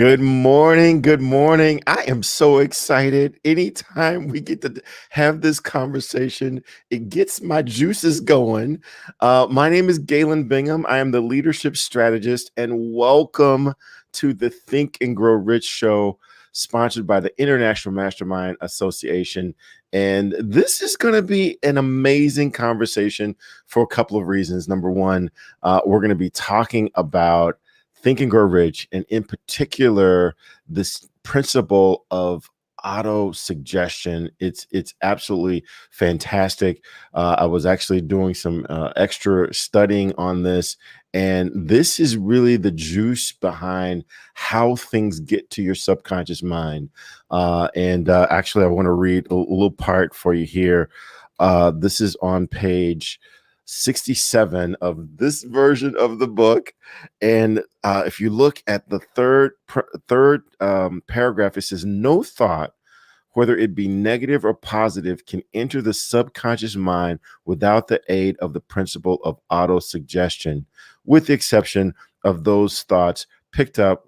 Good morning. Good morning. I am so excited. Anytime we get to have this conversation, it gets my juices going. My name is Galen Bingham. I am the leadership strategist, and welcome to the Think and Grow Rich show, sponsored by the International Mastermind Association. And this is going to be an amazing conversation for a couple of reasons. Number one, we're going to be talking about Think and Grow Rich, and in particular, this principle of auto-suggestion. It's absolutely fantastic. I was actually doing some extra studying on this, and this is really the juice behind how things get to your subconscious mind. Actually, I want to read a little part for you here. This is on page 67 of this version of the book. And if you look at the third paragraph, it says, no thought, whether it be negative or positive, can enter the subconscious mind without the aid of the principle of autosuggestion, with the exception of those thoughts picked up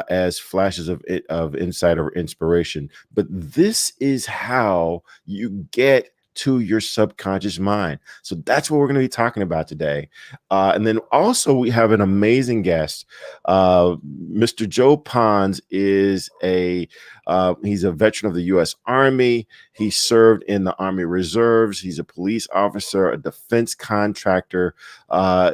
as flashes of insight or inspiration. But this is how you get to your subconscious mind. So that's what we're going to be talking about today. And then also we have an amazing guest. Mr. Joe Pons is he's a veteran of the U.S. Army. He served in the Army Reserves. He's a police officer, a defense contractor.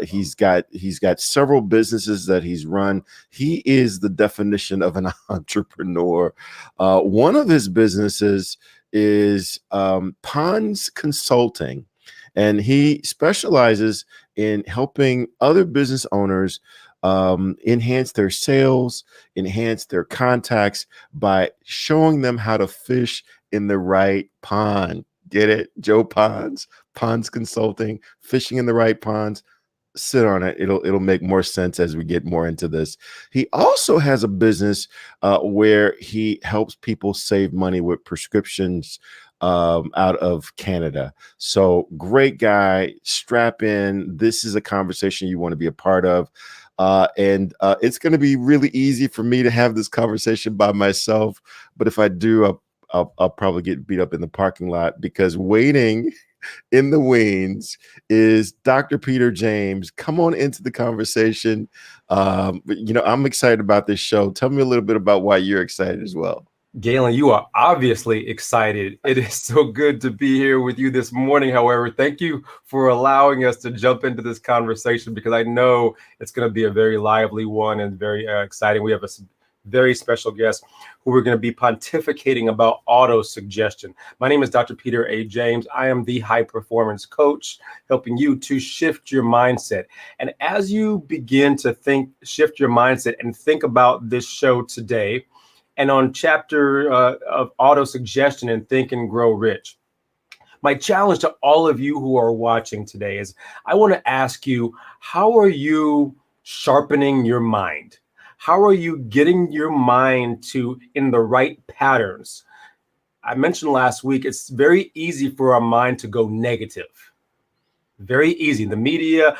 He's got several businesses that he's run. He is the definition of an entrepreneur. One of his businesses is Pons Consulting, and he specializes in helping other business owners enhance their sales, enhance their contacts by showing them how to fish in the right pond. Get it? Joe Pons, Pons Consulting, fishing in the right ponds. Sit on it. It'll make more sense as we get more into this. He also has a business where he helps people save money with prescriptions out of Canada. So great guy. Strap in. This is a conversation you want to be a part of. And it's going to be really easy for me to have this conversation by myself. But if I do, I'll probably get beat up in the parking lot, because waiting in the wings is Dr. Peter James. Come on into the conversation. I'm excited about this show. Tell me a little bit about why you're excited as well. Galen, you are obviously excited. It is so good to be here with you this morning. However, thank you for allowing us to jump into this conversation, because I know it's going to be a very lively one and very exciting. We have a very special guest who we're going to be pontificating about autosuggestion. My name is Dr. Peter A. James. I am the high performance coach, helping you to shift your mindset. And as you begin to shift your mindset and think about this show today, and on chapter of autosuggestion and Think and Grow Rich, my challenge to all of you who are watching today is, I want to ask you, how are you sharpening your mind? How are you getting your mind in the right patterns? I mentioned last week, it's very easy for our mind to go negative. Very easy. The media,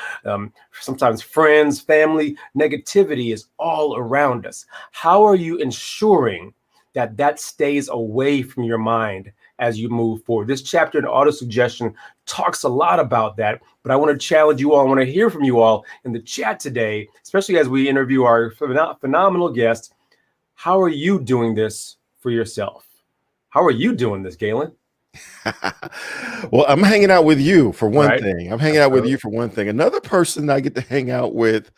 sometimes friends, family, negativity is all around us. How are you ensuring that stays away from your mind as you move forward? This chapter in autosuggestion talks a lot about that, but I want to challenge you all. I want to hear from you all in the chat today, especially as we interview our phenomenal guest. How are you doing this for yourself? How are you doing this, Galen? Well, I'm hanging out with you for one Right. thing. I'm hanging out with you for one thing. Another person I get to hang out with,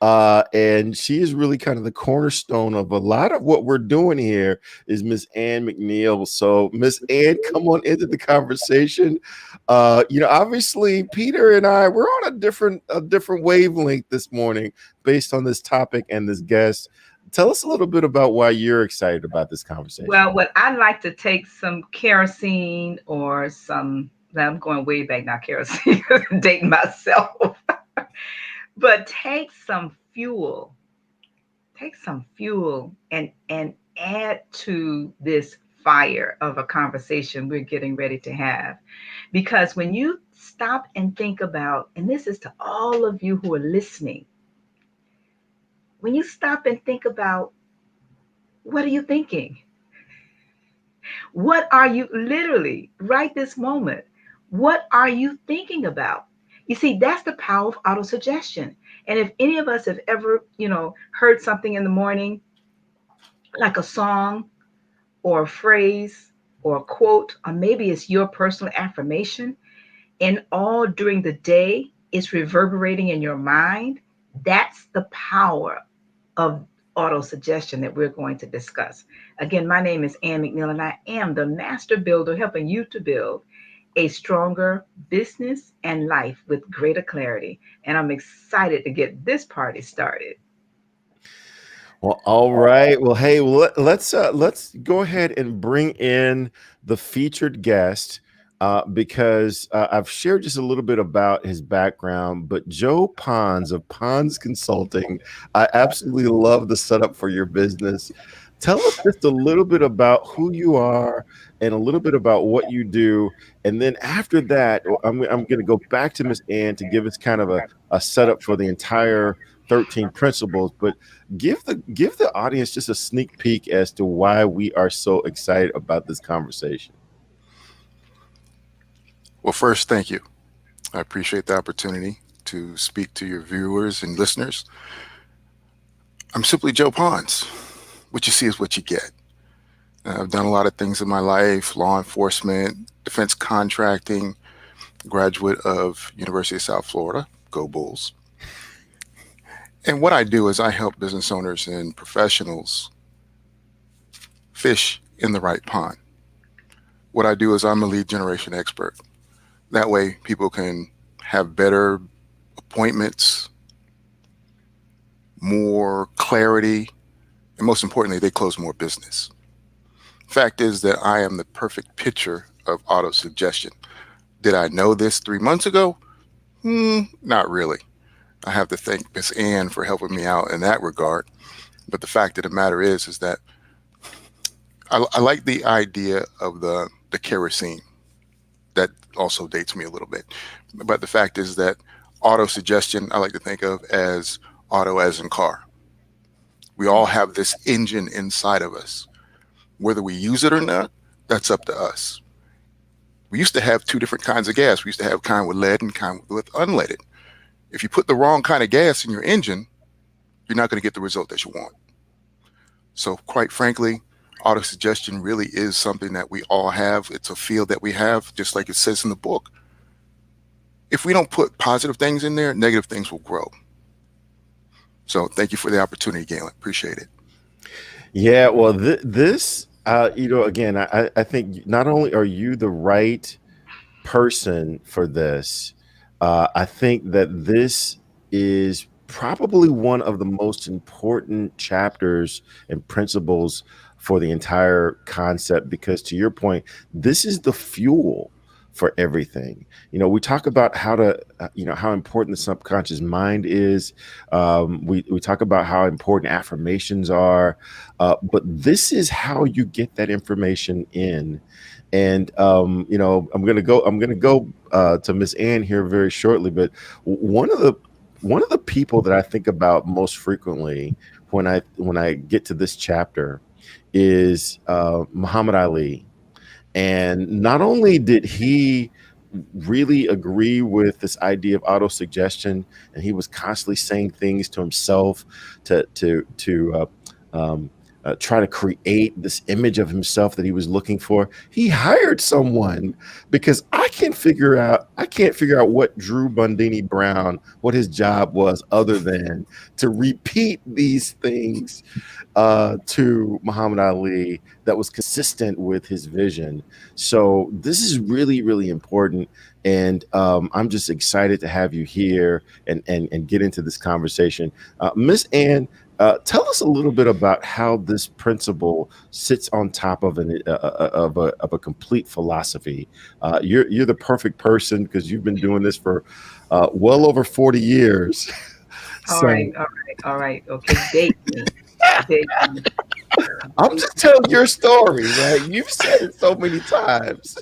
and she is really kind of the cornerstone of a lot of what we're doing here, is Miss Ann McNeill. So Miss Ann, come on into the conversation. Obviously Peter and I, we're on a different wavelength this morning based on this topic and this guest. Tell us a little bit about why you're excited about this conversation. Well, what I'd like to take some kerosene or I'm going way back now, kerosene, dating myself, but take some fuel and add to this fire of a conversation we're getting ready to have. Because when you stop and think about, and this is to all of you who are listening, when you stop and think about What are you thinking? What are you literally right this moment? What are you thinking about? You see, that's the power of autosuggestion. And if any of us have ever, heard something in the morning, like a song or a phrase or a quote, or maybe it's your personal affirmation, and all during the day it's reverberating in your mind, that's the power of autosuggestion that we're going to discuss. Again, my name is Ann McNeill, and I am the master builder helping you to build a stronger business and life with greater clarity. And I'm excited to get this party started. Well, all right. Well, hey, let's go ahead and bring in the featured guest because I've shared just a little bit about his background. But Joe Pons of Pons Consulting, I absolutely love the setup for your business. Tell us just a little bit about who you are and a little bit about what you do, and then after that, I'm going to go back to Miss Ann to give us kind of a setup for the entire 13 principles, but give the audience just a sneak peek as to why we are so excited about this conversation. Well, first, thank you. I appreciate the opportunity to speak to your viewers and listeners. I'm simply Joe Pons. What you see is what you get. I've done a lot of things in my life: law enforcement, defense contracting, graduate of University of South Florida, go Bulls. And what I do is I help business owners and professionals fish in the right pond. What I do is I'm a lead generation expert. That way people can have better appointments, more clarity, and most importantly, they close more business. Fact is that I am the perfect picture of autosuggestion. Did I know this 3 months ago? Not really. I have to thank Miss Ann for helping me out in that regard. But the fact of the matter is that I like the idea of the kerosene. That also dates me a little bit. But the fact is that autosuggestion, I like to think of as auto as in car. We all have this engine inside of us. Whether we use it or not, that's up to us. We used to have two different kinds of gas. We used to have kind with lead and kind with unleaded. If you put the wrong kind of gas in your engine, you're not going to get the result that you want. So quite frankly, autosuggestion really is something that we all have. It's a field that we have, just like it says in the book. If we don't put positive things in there, negative things will grow. So thank you for the opportunity, Galen. Appreciate it. Yeah, well, this, again, I think not only are you the right person for this, I think that this is probably one of the most important chapters and principles for the entire concept, because to your point, this is the fuel for everything. We talk about how to, how important the subconscious mind is. We talk about how important affirmations are, but this is how you get that information in. And I'm gonna go to Miss Ann here very shortly. But one of the people that I think about most frequently when I get to this chapter is Muhammad Ali. And not only did he really agree with this idea of autosuggestion, and he was constantly saying things to himself to try to create this image of himself that he was looking for. He hired someone, because I can't figure out what Drew Bundini Brown, what his job was other than to repeat these things to Muhammad Ali that was consistent with his vision. So this is really, really important. And I'm just excited to have you here and get into this conversation. Miss Ann, tell us a little bit about how this principle sits on top of a complete philosophy. You're the perfect person, because you've been doing this for well over 40 years. All So right. Okay, date me. Date me. I'm just telling your story, right? You've said it so many times.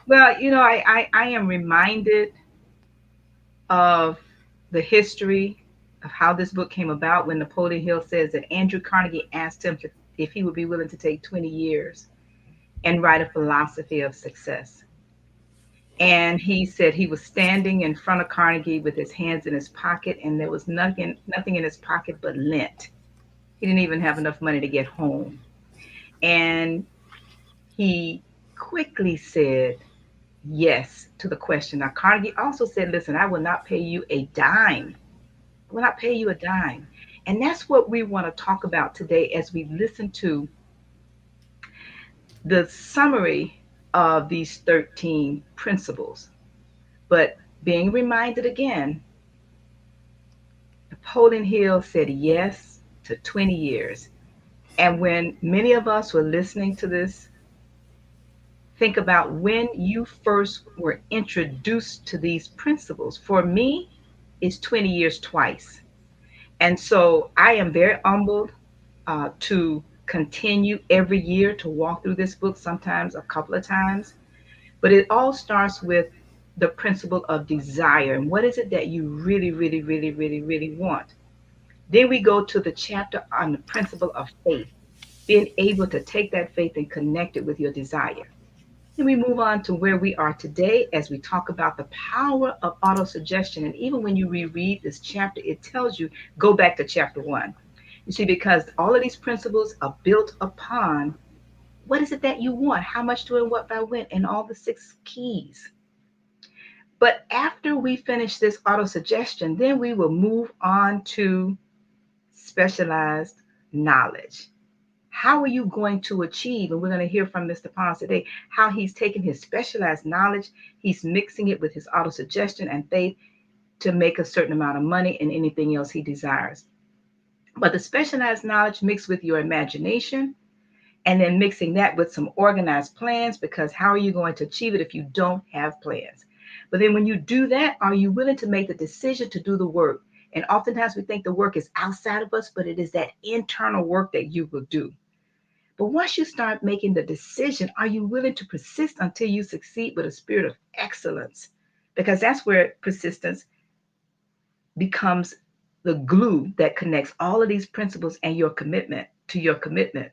Well, I am reminded of the history of how this book came about when Napoleon Hill says that Andrew Carnegie asked him if he would be willing to take 20 years and write a philosophy of success. And he said he was standing in front of Carnegie with his hands in his pocket, and there was nothing in his pocket but lint. He didn't even have enough money to get home. And he quickly said yes to the question. Now, Carnegie also said, listen, I will not pay you a dime. I will not pay you a dime. And that's what we want to talk about today as we listen to the summary of these 13 principles. But being reminded again, Napoleon Hill said yes to 20 years. And when many of us were listening to this, think about when you first were introduced to these principles. For me, it's 20 years twice. And so I am very humbled to continue every year to walk through this book, sometimes a couple of times. But it all starts with the principle of desire. And what is it that you really, really, really, really, really want? Then we go to the chapter on the principle of faith, being able to take that faith and connect it with your desire. Then we move on to where we are today as we talk about the power of autosuggestion. And even when you reread this chapter, it tells you, go back to chapter 1. You see, because all of these principles are built upon what is it that you want, how much to and what by when, and all the 6 keys. But after we finish this autosuggestion, then we will move on to specialized knowledge. How are you going to achieve? And we're going to hear from Mr. Pons today, how he's taking his specialized knowledge, he's mixing it with his autosuggestion and faith to make a certain amount of money and anything else he desires. But the specialized knowledge mixed with your imagination, and then mixing that with some organized plans, because how are you going to achieve it if you don't have plans? But then when you do that, are you willing to make the decision to do the work? And oftentimes we think the work is outside of us, but it is that internal work that you will do. But once you start making the decision, are you willing to persist until you succeed with a spirit of excellence? Because that's where persistence becomes the glue that connects all of these principles and your commitment to your commitment.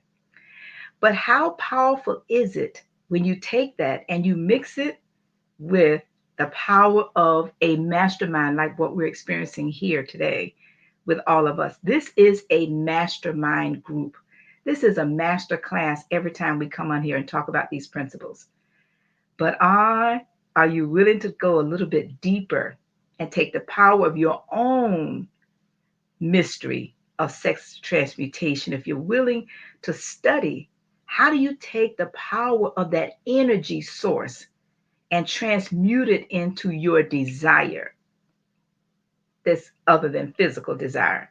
But how powerful is it when you take that and you mix it with the power of a mastermind like what we're experiencing here today with all of us? This is a mastermind group. This is a master class every time we come on here and talk about these principles. But are you willing to go a little bit deeper and take the power of your own mystery of sex transmutation? If you're willing to study, how do you take the power of that energy source and transmute it into your desire that's other than physical desire?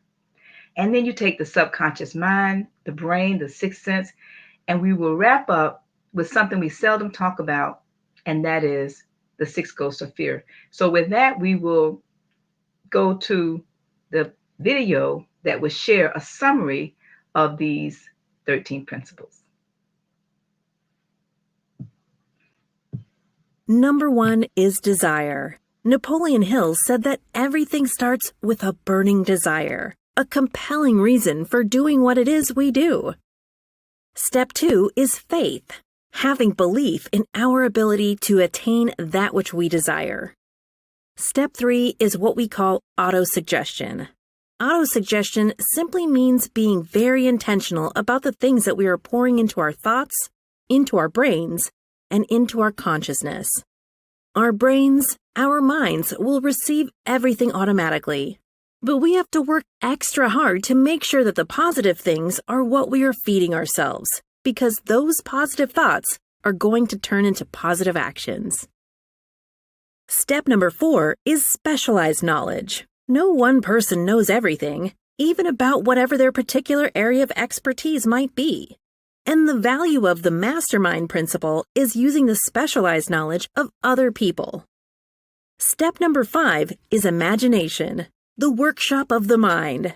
And then you take the subconscious mind, the brain, the sixth sense, and we will wrap up with something we seldom talk about, and that is the 6 ghosts of fear. So with that, we will go to the video that will share a summary of these 13 principles. Number 1 is desire. Napoleon Hill said that everything starts with a burning desire, a compelling reason for doing what it is we do. Step 2 is faith, having belief in our ability to attain that which we desire. Step 3 is what we call autosuggestion. Autosuggestion simply means being very intentional about the things that we are pouring into our thoughts, into our brains, and into our consciousness. Our brains, our minds will receive everything automatically, but we have to work extra hard to make sure that the positive things are what we are feeding ourselves, because those positive thoughts are going to turn into positive actions. Step number 4 is specialized knowledge. No one person knows everything, even about whatever their particular area of expertise might be. And the value of the MasterMind principle is using the specialized knowledge of other people. Step number 5 is imagination, the workshop of the mind.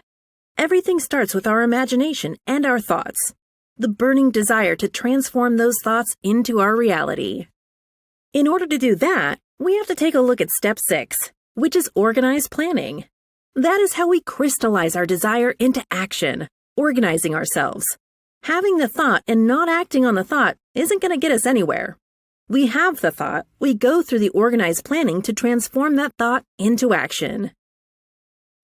Everything starts with our imagination and our thoughts, the burning desire to transform those thoughts into our reality. In order to do that, we have to take a look at step 6, which is organized planning. That is how we crystallize our desire into action, organizing ourselves. Having the thought and not acting on the thought isn't going to get us anywhere. We have the thought, we go through the organized planning to transform that thought into action.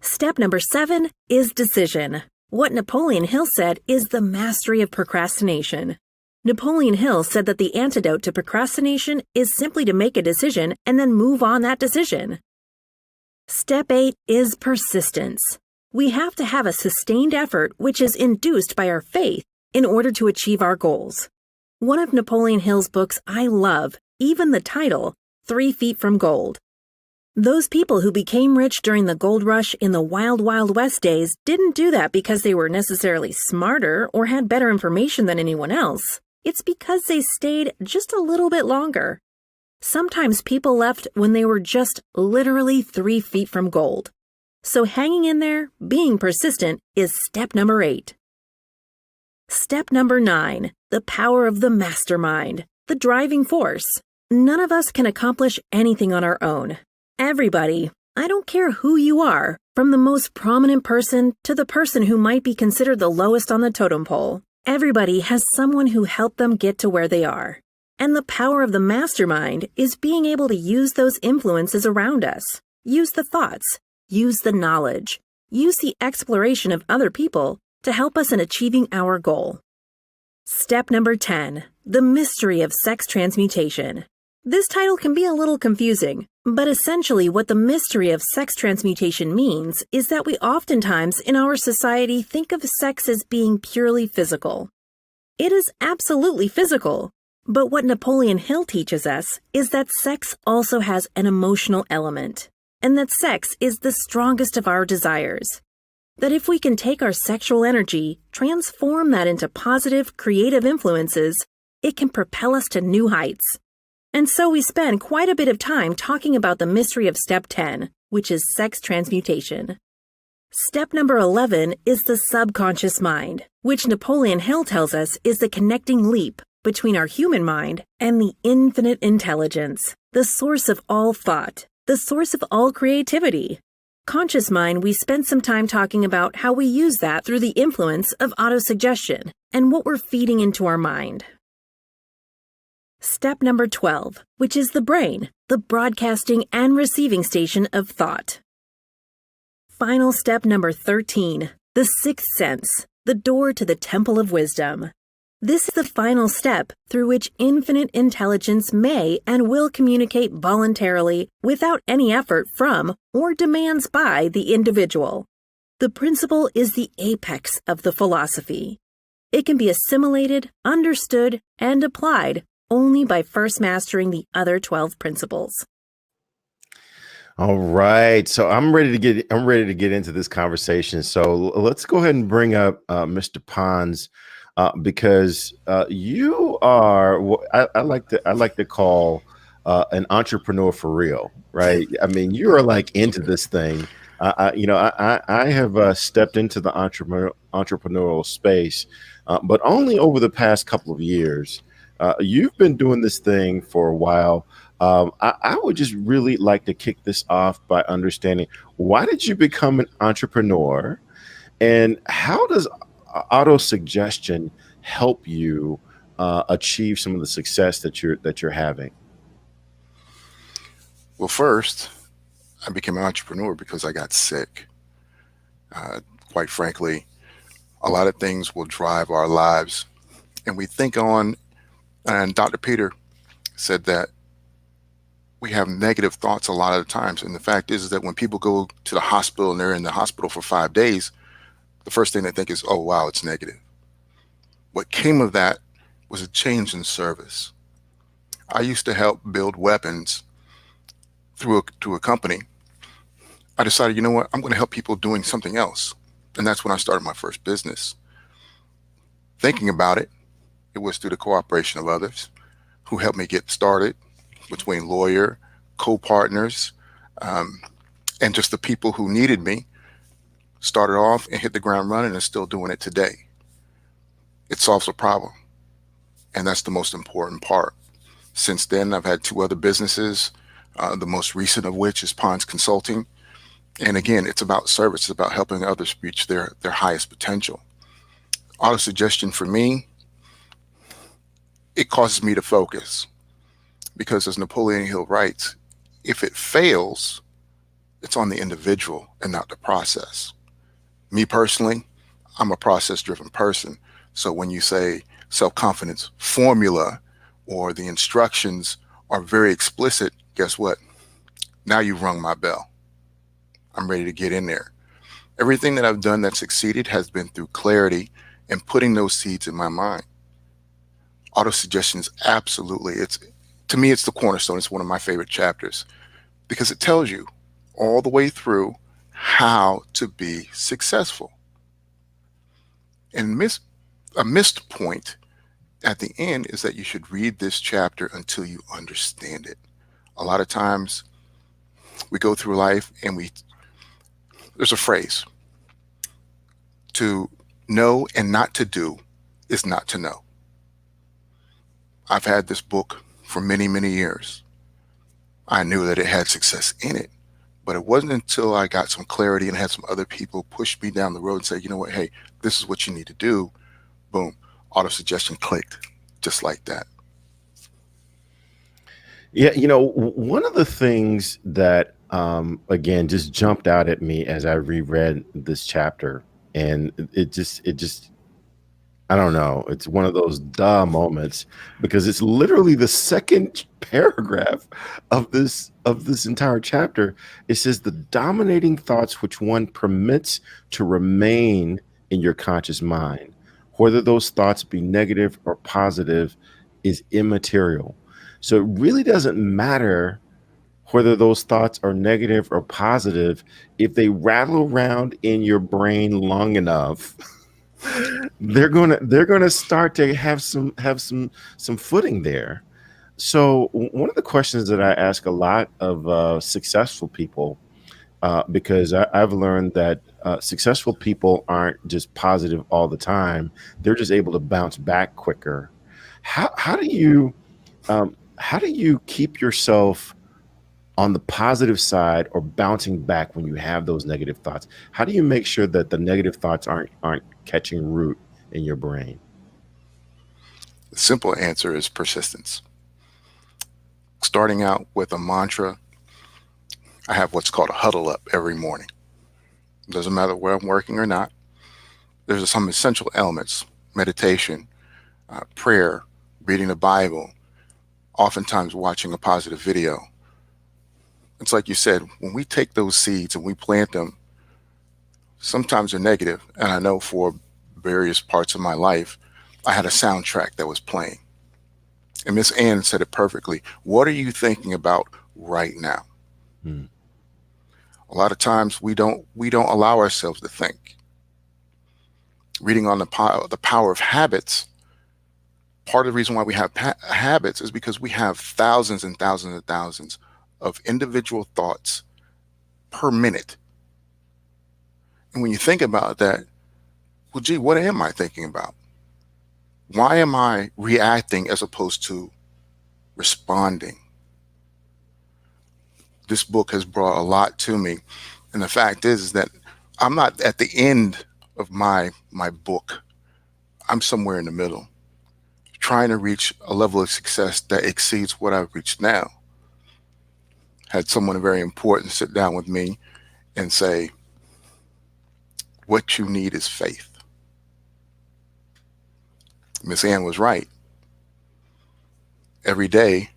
Step number 7 is decision. What Napoleon Hill said is the mastery of procrastination. Napoleon Hill said that the antidote to procrastination is simply to make a decision and then move on that decision. Step 8 is persistence. We have to have a sustained effort which is induced by our faith in order to achieve our goals. One of Napoleon Hill's books I love, even the title, 3 Feet from Gold. Those people who became rich during the gold rush in the Wild Wild West days didn't do that because they were necessarily smarter or had better information than anyone else. It's because they stayed just a little bit longer. Sometimes people left when they were just literally 3 feet from gold. So hanging in there, being persistent, is step number 8. Step number 9, the power of the mastermind, the driving force. None of us can accomplish anything on our own. Everybody, I don't care who you are, from the most prominent person to the person who might be considered the lowest on the totem pole, everybody has someone who helped them get to where they are. And the power of the mastermind is being able to use those influences around us, use the thoughts, use the knowledge, use the exploration of other people to help us in achieving our goal. Step number 10, the mystery of sex transmutation. This title can be a little confusing, but essentially what the mystery of sex transmutation means is that we oftentimes in our society think of sex as being purely physical. It is absolutely physical, but what Napoleon Hill teaches us is that sex also has an emotional element, and that sex is the strongest of our desires. That if we can take our sexual energy, transform that into positive, creative influences, it can propel us to new heights. And so we spend quite a bit of time talking about the mystery of step 10, which is sex transmutation. Step number 11 is the subconscious mind, which Napoleon Hill tells us is the connecting leap between our human mind and the infinite intelligence, the source of all thought, the source of all creativity. Conscious mind, we spent some time talking about how we use that through the influence of autosuggestion and what we're feeding into our mind. Step number 12, which is the brain, the broadcasting and receiving station of thought. Final step number 13, the sixth sense, the door to the temple of wisdom. This is the final step through which infinite intelligence may and will communicate voluntarily without any effort from or demands by the individual. The principle is the apex of the philosophy. It can be assimilated, understood, and applied only by first mastering the other 12 principles. All right, so I'm ready to get into this conversation. So let's go ahead and bring up Mr. Pons, because you are what I like to call an entrepreneur for real, right? I mean, you are like into this thing. I have stepped into the entrepreneurial space, but only over the past couple of years. You've been doing this thing for a while. I would just really like to kick this off by understanding, why did you become an entrepreneur, and how does autosuggestion help you achieve some of the success that you're having? Well, first, I became an entrepreneur because I got sick. Quite frankly, a lot of things will drive our lives, and we think on. And Dr. Peter said that we have negative thoughts a lot of the times. And the fact is that when people go to the hospital and they're in the hospital for 5 days, the first thing they think is, oh, wow, it's negative. What came of that was a change in service. I used to help build weapons through a company. I decided, you know what, I'm going to help people doing something else. And that's when I started my first business. Thinking about it, it was through the cooperation of others who helped me get started, between lawyer, co-partners, and just the people who needed me. Started off and hit the ground running and still doing it today. It solves a problem. And that's the most important part. Since then, I've had 2 other businesses, the most recent of which is Pons Consulting. And again, it's about service. It's about helping others reach their highest potential. Autosuggestion for me, it causes me to focus because, as Napoleon Hill writes, if it fails, it's on the individual and not the process. Me personally, I'm a process-driven person. So when you say self-confidence formula or the instructions are very explicit, guess what? Now you've rung my bell. I'm ready to get in there. Everything that I've done that succeeded has been through clarity and putting those seeds in my mind. Autosuggestion is absolutely, to me, it's the cornerstone. It's one of my favorite chapters because it tells you all the way through how to be successful. And a missed point at the end is that you should read this chapter until you understand it. A lot of times we go through life and there's a phrase, to know and not to do is not to know. I've had this book for many, many years. I knew that it had success in it, but it wasn't until I got some clarity and had some other people push me down the road and say, you know what, hey, this is what you need to do. Boom, autosuggestion clicked just like that. Yeah, one of the things that again just jumped out at me as I reread this chapter, and it just I don't know, it's one of those duh moments because it's literally the second paragraph of this entire chapter. It says the dominating thoughts which one permits to remain in your conscious mind, whether those thoughts be negative or positive, is immaterial. So it really doesn't matter whether those thoughts are negative or positive. If they rattle around in your brain long enough, they're gonna start to have some footing there. So one of the questions that I ask a lot of successful people, because I've learned that successful people aren't just positive all the time; they're just able to bounce back quicker. How do you keep yourself on the positive side or bouncing back when you have those negative thoughts? How do you make sure that the negative thoughts aren't catching root in your brain? The simple answer is persistence. Starting out with a mantra, I have what's called a huddle up every morning. It doesn't matter where I'm working or not. There's some essential elements: meditation, prayer, reading the Bible, oftentimes watching a positive video. It's like you said, when we take those seeds and we plant them, sometimes they're negative. And I know for various parts of my life, I had a soundtrack that was playing. And Miss Ann said it perfectly. What are you thinking about right now? Hmm. A lot of times we don't allow ourselves to think. Reading on the power of habits, part of the reason why we have habits is because we have thousands and thousands and thousands of individual thoughts per minute. And when you think about that, well, gee, what am I thinking about? Why am I reacting as opposed to responding? This book has brought a lot to me. And the fact is that I'm not at the end of my book. I'm somewhere in the middle, trying to reach a level of success that exceeds what I've reached now. Had someone very important sit down with me and say, what you need is faith. Miss Ann was right. Every day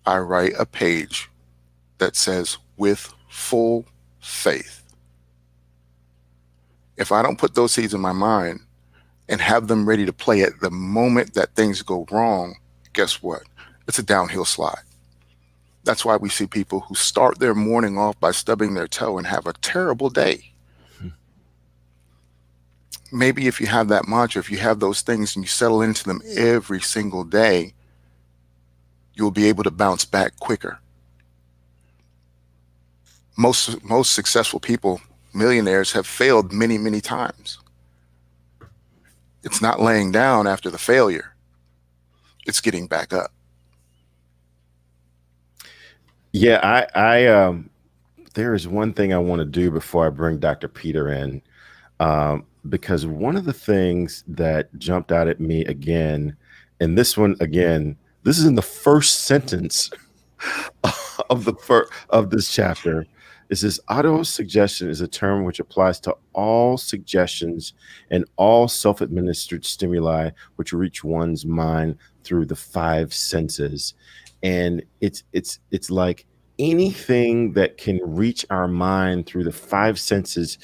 I write a page that says, with full faith. If I don't put those seeds in my mind and have them ready to play at the moment that things go wrong, guess what? It's a downhill slide. That's why we see people who start their morning off by stubbing their toe and have a terrible day. Maybe if you have that mantra, if you have those things and you settle into them every single day, you'll be able to bounce back quicker. Most successful people, millionaires, have failed many, many times. It's not laying down after the failure. It's getting back up. Yeah, I there is one thing I want to do before I bring Dr. Peter in. because one of the things that jumped out at me again, and this one again, this is in the first sentence of this chapter. It says auto-suggestion is a term which applies to all suggestions and all self-administered stimuli which reach one's mind through the five senses. And it's like anything that can reach our mind through the five senses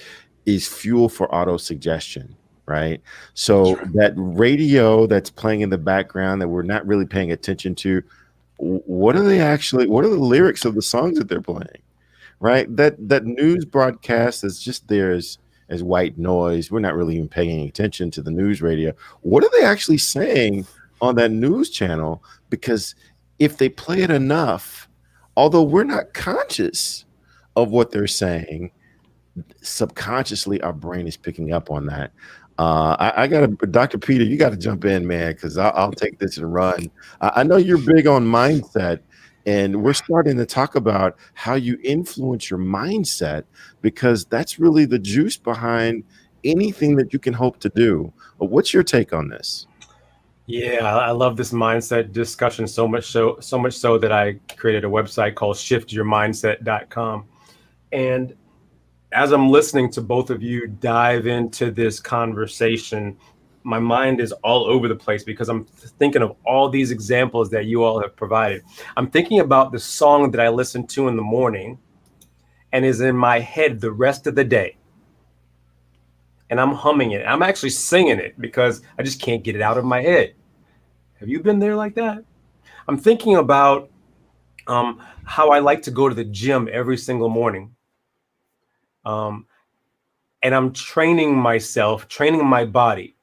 is fuel for auto-suggestion, right? So That's right. that radio that's playing in the background that we're not really paying attention to, what are the lyrics of the songs that they're playing, right? That news broadcast is just there as white noise. We're not really even paying attention to the news radio. What are they actually saying on that news channel? Because if they play it enough, although we're not conscious of what they're saying, subconsciously our brain is picking up on that. I got to, Dr. Peter, you got to jump in, man, because I'll take this and run. I know you're big on mindset, and we're starting to talk about how you influence your mindset, because that's really the juice behind anything that you can hope to do. What's your take on this? Yeah, I love this mindset discussion so much so that I created a website called shiftyourmindset.com. And as I'm listening to both of you dive into this conversation, my mind is all over the place because I'm thinking of all these examples that you all have provided. I'm thinking about the song that I listen to in the morning and is in my head the rest of the day. And I'm humming it. I'm actually singing it because I just can't get it out of my head. Have you been there like that? I'm thinking about how I like to go to the gym every single morning. And I'm training myself, training my body.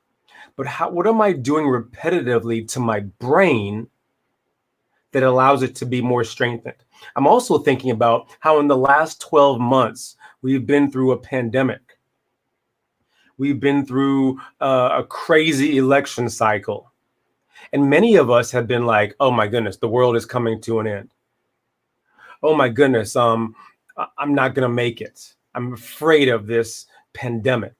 But what am I doing repetitively to my brain that allows it to be more strengthened? I'm also thinking about how in the last 12 months, we've been through a pandemic. We've been through a crazy election cycle. And many of us have been like, oh my goodness, the world is coming to an end. Oh my goodness, I'm not going to make it. I'm afraid of this pandemic.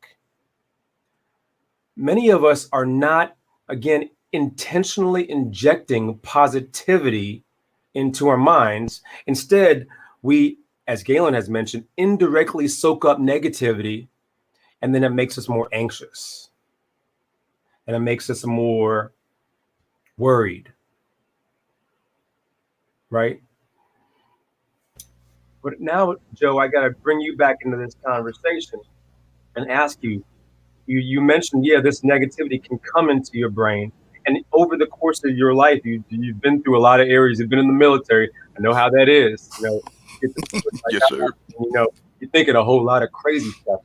Many of us are not, again, intentionally injecting positivity into our minds. Instead, we, as Galen has mentioned, indirectly soak up negativity, and then it makes us more anxious. And it makes us more worried, right? But now, Joe, I got to bring you back into this conversation and ask you, you mentioned, yeah, this negativity can come into your brain. And over the course of your life, you've been through a lot of areas. You've been in the military. I know how that is. You get to like Yes, that, sir. you're thinking a whole lot of crazy stuff.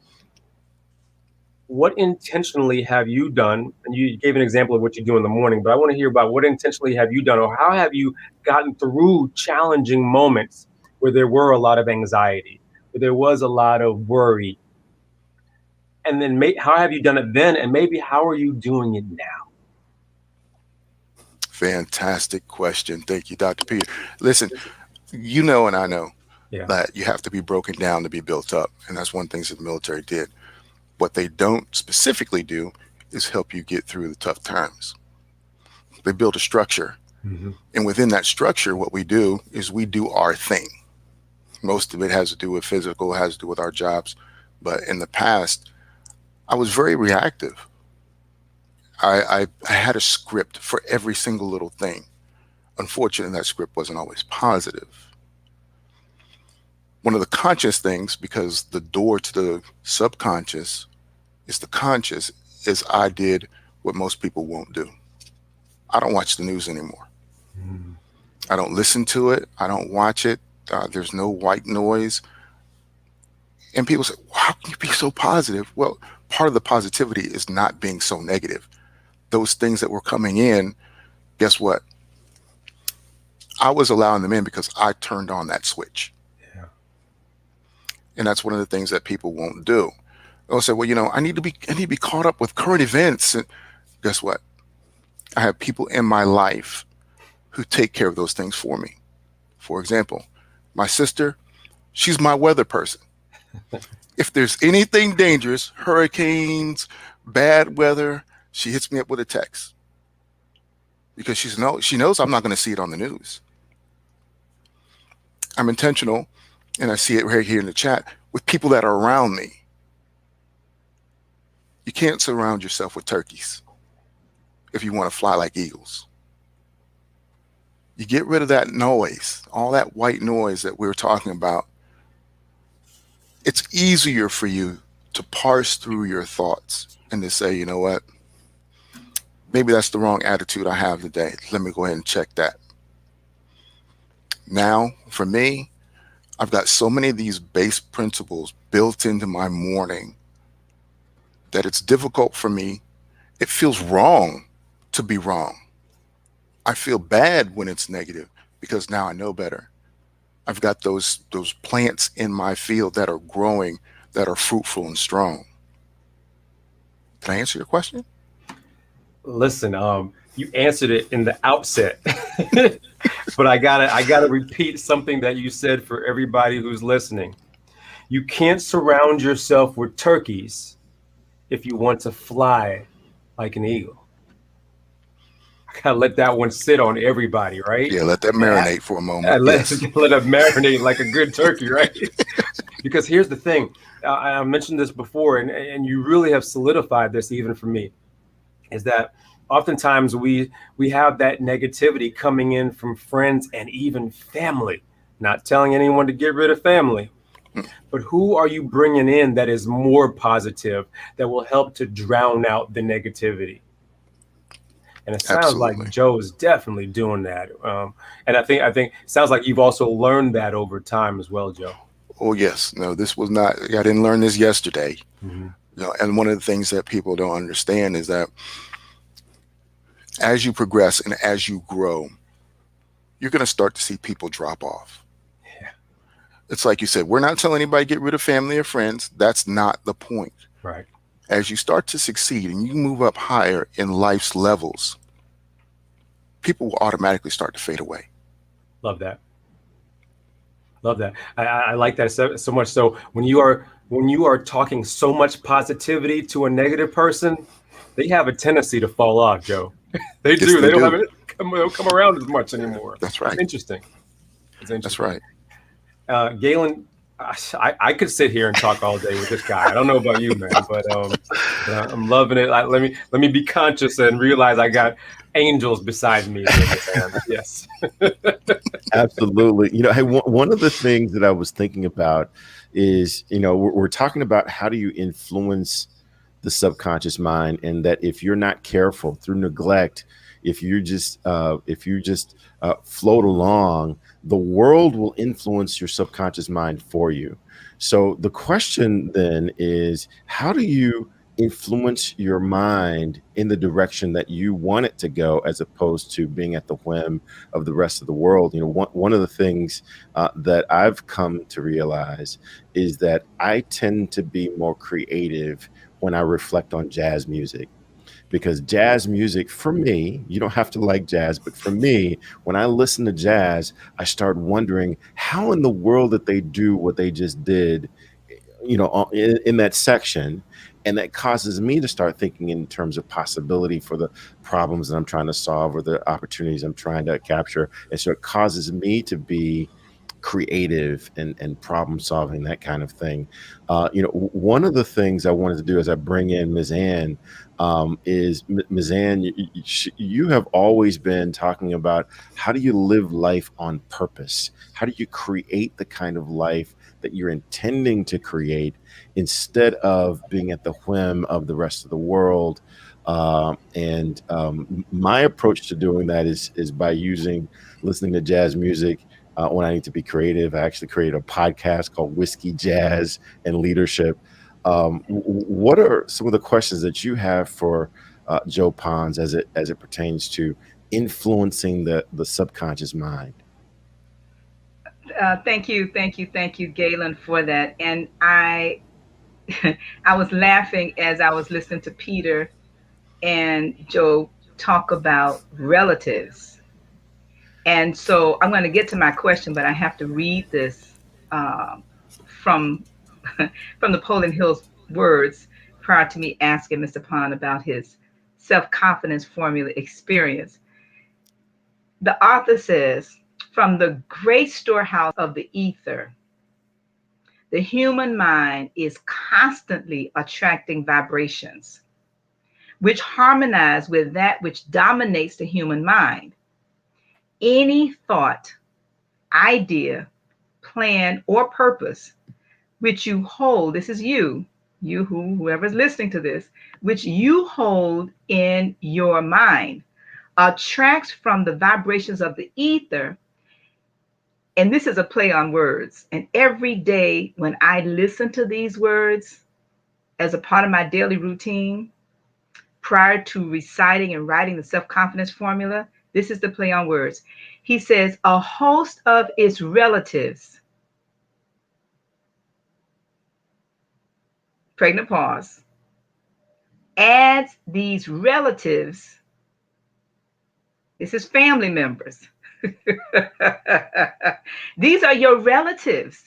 What intentionally have you done? And you gave an example of what you do in the morning, but I want to hear about what intentionally have you done, or how have you gotten through challenging moments where there were a lot of anxiety, where there was a lot of worry? And then how have you done it then? And maybe how are you doing it now? Fantastic question. Thank you, Dr. Peter. Listen, you know, and I know that you have to be broken down to be built up. And that's one thing that the military did. What they don't specifically do is help you get through the tough times. They build a structure. Mm-hmm. And within that structure, what we do is we do our thing. Most of it has to do with physical, has to do with our jobs. But in the past, I was very reactive. I had a script for every single little thing. Unfortunately, that script wasn't always positive. One of the conscious things, because the door to the subconscious is the conscious, is I did what most people won't do. I don't watch the news anymore. Mm. I don't listen to it. I don't watch it. There's no white noise. And people say, well, how can you be so positive? Well, part of the positivity is not being so negative. Those things that were coming in, guess what? I was allowing them in because I turned on that switch. Yeah. And that's one of the things that people won't do. They'll say, well, I need to be caught up with current events. And guess what? I have people in my life who take care of those things for me. For example, my sister, she's my weather person. If there's anything dangerous, hurricanes, bad weather, she hits me up with a text because she knows I'm not going to see it on the news. I'm intentional, and I see it right here in the chat with people that are around me. You can't surround yourself with turkeys if you want to fly like eagles. You get rid of that noise, all that white noise that we were talking about. It's easier for you to parse through your thoughts and to say, you know what, maybe that's the wrong attitude I have today. Let me go ahead and check that. Now, for me, I've got so many of these base principles built into my morning that it's difficult for me. It feels wrong to be wrong. I feel bad when it's negative because now I know better. I've got those plants in my field that are growing, that are fruitful and strong. Can I answer your question? Listen, you answered it in the outset, but I gotta repeat something that you said for everybody who's listening. You can't surround yourself with turkeys if you want to fly like an eagle. I gotta let that one sit on everybody, right? Yeah, let that marinate for a moment. Let it marinate like a good turkey, right? Because here's the thing. I mentioned this before, and you really have solidified this even for me, is that oftentimes we have that negativity coming in from friends and even family. Not telling anyone to get rid of family, but who are you bringing in that is more positive, that will help to drown out the negativity? And it sounds Absolutely. like Joe is definitely doing that. And I think it sounds like you've also learned that over time as well, Joe. Oh, yes. No, this was not, I didn't learn this yesterday. Mm-hmm. You know, and one of the things that people don't understand is that as you progress and as you grow, you're going to start to see people drop off. Yeah. It's like you said, we're not telling anybody to get rid of family or friends. That's not the point. Right. As you start to succeed and you move up higher in life's levels, people will automatically start to fade away. Love that. Love that. I like that so much. So when you are talking so much positivity to a negative person, they have a tendency to fall off, Joe. They do. They don't have it come around as much anymore. That's right. It's interesting. That's right. Galen, I could sit here and talk all day with this guy. I don't know about you, man, but I'm loving it. Let me be conscious and realize I got angels beside me. Yes. Absolutely. You know, hey, one of the things that I was thinking about is, you know, we're talking about how do you influence the subconscious mind, and that if you're not careful through neglect, if you just float along, the world will influence your subconscious mind for you. So the question then is, how do you influence your mind in the direction that you want it to go, as opposed to being at the whim of the rest of the world? You know, one of the things that I've come to realize is that I tend to be more creative when I reflect on jazz music. Because jazz music, for me, you don't have to like jazz, but for me, when I listen to jazz, I start wondering how in the world did they do what they just did, you know, in that section. And that causes me to start thinking in terms of possibility for the problems that I'm trying to solve or the opportunities I'm trying to capture. And so it causes me to be creative and problem solving, that kind of thing. You know, one of the things I wanted to do as I bring in Ms. Ann is, Ms. Ann, you have always been talking about how do you live life on purpose? How do you create the kind of life that you're intending to create instead of being at the whim of the rest of the world? My approach to doing that is by listening to jazz music. When I need to be creative, I actually created a podcast called Whiskey, Jazz, and Leadership. What are some of the questions that you have for Joe Pons as it pertains to influencing the subconscious mind? Thank you, Galen, for that. And I was laughing as I was listening to Peter and Joe talk about relatives. And so I'm going to get to my question, but I have to read this from from Napoleon Hill's words prior to me asking Mr. Pond about his self-confidence formula experience. The author says, from the great storehouse of the ether, the human mind is constantly attracting vibrations which harmonize with that which dominates the human mind. Any thought, idea, plan, or purpose which you hold, this is whoever's listening to this, which you hold in your mind, attracts from the vibrations of the ether. And this is a play on words. And every day when I listen to these words as a part of my daily routine, prior to reciting and writing the self-confidence formula, this is the play on words. He says, a host of its relatives, pregnant pause, adds these relatives, this is family members. These are your relatives,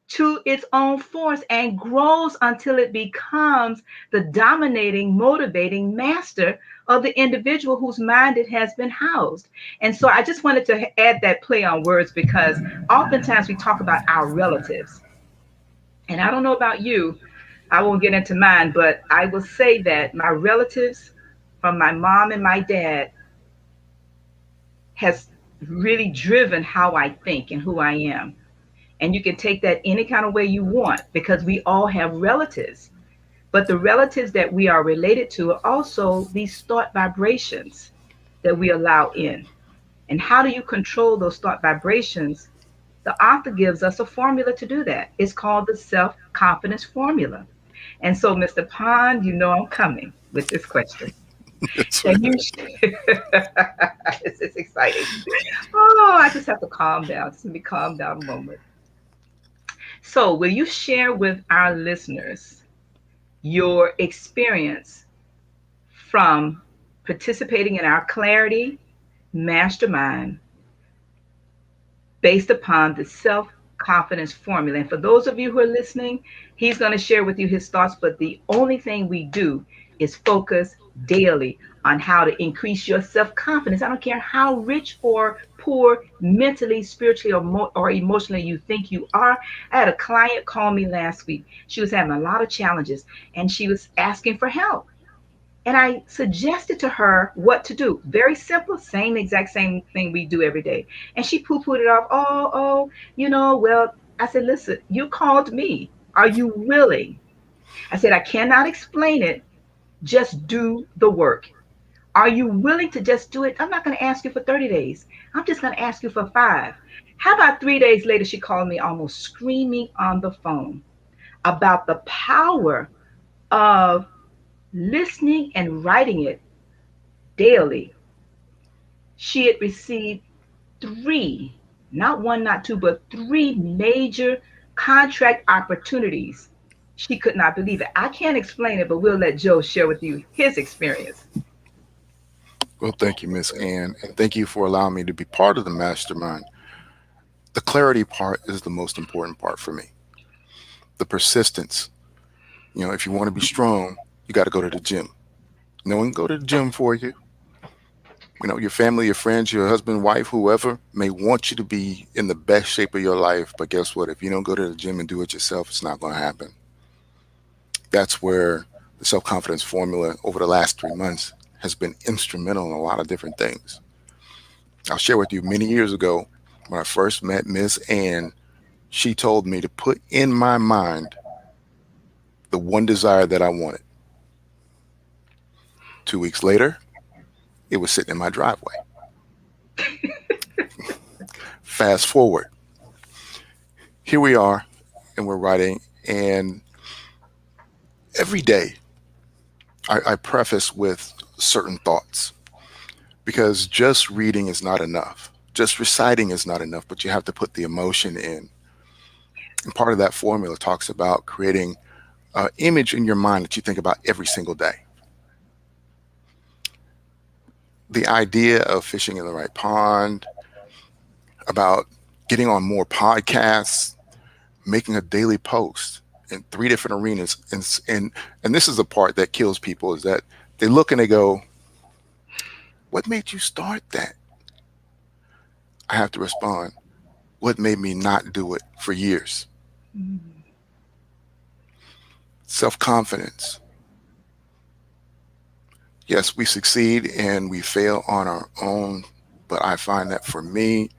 to its own force and grows until it becomes the dominating, motivating master of the individual whose mind it has been housed. And so I just wanted to add that play on words, because oftentimes we talk about our relatives. And I don't know about you, I won't get into mine, but I will say that my relatives, from my mom and my dad, has really driven how I think and who I am. And you can take that any kind of way you want, because we all have relatives. But the relatives that we are related to are also these thought vibrations that we allow in. And how do you control those thought vibrations? The author gives us a formula to do that. It's called the self-confidence formula. And so, Mr. Pond, you know I'm coming with this question. Can you this is exciting. Oh, I just have to calm down. Just let me calm down a moment. So, will you share with our listeners your experience from participating in our Clarity Mastermind based upon the self-confidence formula? And for those of you who are listening, he's going to share with you his thoughts, but the only thing we do is focus daily on how to increase your self-confidence. I don't care how rich or poor, mentally, spiritually, or emotionally you think you are. I had a client call me last week. She was having a lot of challenges and she was asking for help. And I suggested to her what to do. Very simple, exact same thing we do every day. And she poo-pooed it off. Well, I said, listen, you called me. Are you willing? I said, I cannot explain it. Just do the work. Are you willing to just do it? I'm not going to ask you for 30 days. I'm just going to ask you for 5. How about 3 days later, she called me almost screaming on the phone about the power of listening and writing it daily. She had received 3, not 1, not 2, but 3 major contract opportunities. She could not believe it. I can't explain it, but we'll let Joe share with you his experience. Well, thank you, Miss Ann, and thank you for allowing me to be part of the mastermind. The clarity part is the most important part for me. The persistence. If you want to be strong, you got to go to the gym. No one can go to the gym for you. Your family, your friends, your husband, wife, whoever may want you to be in the best shape of your life. But guess what? If you don't go to the gym and do it yourself, it's not going to happen. That's where the self-confidence formula over the last 3 months has been instrumental in a lot of different things. I'll share with you, many years ago, when I first met Miss Ann, she told me to put in my mind the one desire that I wanted. 2 weeks later, it was sitting in my driveway. Fast forward. Here we are, and we're writing, and every day I preface with certain thoughts, because just reading is not enough. Just reciting is not enough, but you have to put the emotion in. And part of that formula talks about creating an image in your mind that you think about every single day. The idea of fishing in the right pond, about getting on more podcasts, making a daily post. in 3 different arenas. And this is the part that kills people, is that they look and they go, what made you start that? I have to respond, what made me not do it for years? Self-confidence. Yes, we succeed and we fail on our own, but I find that for me,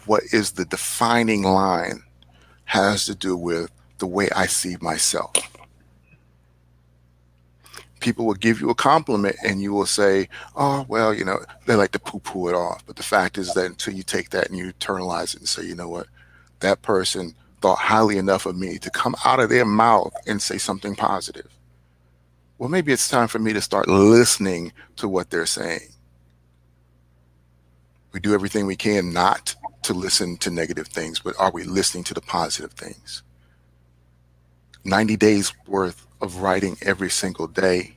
what is the defining line has to do with the way I see myself. People will give you a compliment and you will say, oh, well, you know, they like to poo-poo it off. But the fact is that until you take that and you internalize it and say, you know what, that person thought highly enough of me to come out of their mouth and say something positive. Well, maybe it's time for me to start listening to what they're saying. We do everything we can not to listen to negative things, but are we listening to the positive things? 90 days worth of writing every single day